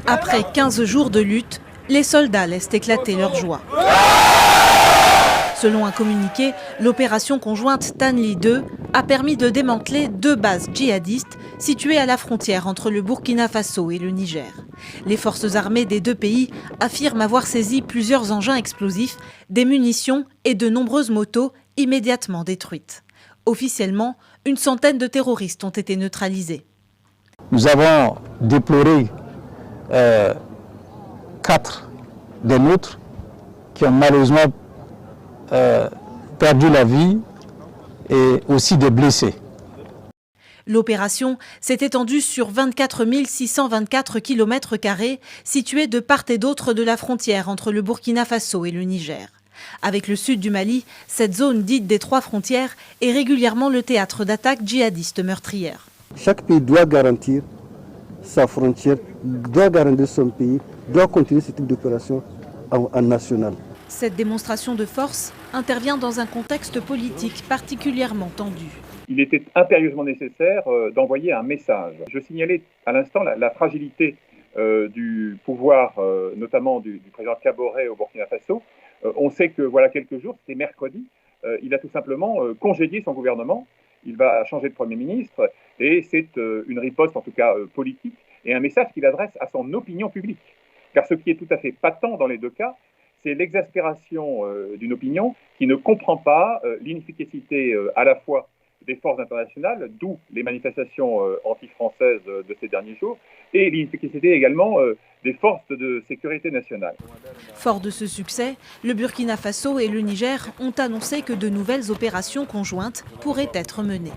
Après 15 jours de lutte, les soldats laissent éclater leur joie. Selon un communiqué, l'opération conjointe Tanli 2 a permis de démanteler 2 bases djihadistes situées à la frontière entre le Burkina Faso et le Niger. Les forces armées des deux pays affirment avoir saisi plusieurs engins explosifs, des munitions et de nombreuses motos immédiatement détruites. Officiellement, une centaine de terroristes ont été neutralisés. Nous avons déploré 4 des nôtres qui ont malheureusement perdu la vie et aussi des blessés. L'opération s'est étendue sur 24 624 km² situés de part et d'autre de la frontière entre le Burkina Faso et le Niger. Avec le sud du Mali, cette zone dite des 3 frontières est régulièrement le théâtre d'attaques djihadistes meurtrières. Chaque pays doit garantir sa frontière, doit garantir son pays, doit continuer ce type d'opération en national. Cette démonstration de force intervient dans un contexte politique particulièrement tendu. Il était impérieusement nécessaire d'envoyer un message. Je signalais à l'instant la fragilité du pouvoir, notamment du président Kaboré au Burkina Faso. On sait que voilà quelques jours, c'était mercredi, il a tout simplement congédié son gouvernement. Il va changer de Premier ministre et c'est une riposte, en tout cas politique, et un message qu'il adresse à son opinion publique. Car ce qui est tout à fait patent dans les deux cas, c'est l'exaspération d'une opinion qui ne comprend pas l'inefficacité à la fois des forces internationales, d'où les manifestations anti-françaises de ces derniers jours, et l'inefficacité également des forces de sécurité nationale. Fort de ce succès, le Burkina Faso et le Niger ont annoncé que de nouvelles opérations conjointes pourraient être menées.